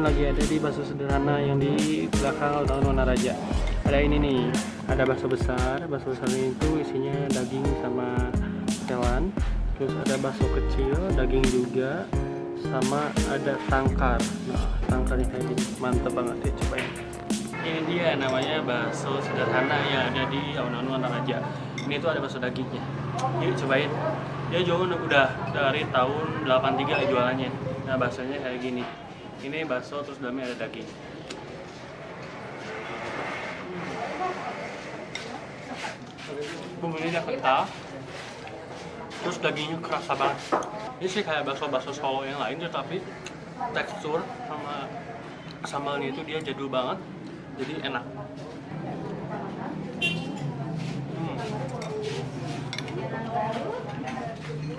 Lagi ada di bakso sederhana yang di belakang alun-alun Wanaraja. Ada ini nih, ada bakso besar. Bakso besar ini itu isinya daging sama tewan. Terus ada bakso kecil, daging juga, sama ada tangkar. Nah, tangkarnya kayak gini, mantep banget ya, cobain. Ini dia namanya bakso sederhana yang ada di alun-alun Wanaraja. Ini tuh ada bakso dagingnya. Yuk cobain. Dia jualan udah dari tahun 83 jualannya. Nah, baksonya kayak gini. Ini bakso terus dalamnya ada daging. Bumbunya kental, terus dagingnya kerasa banget. Ini sih kayak bakso Solo yang lain, tetapi tekstur sama sambalnya itu dia jadul banget, jadi enak.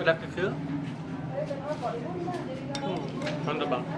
Ada kecil, mantap banget.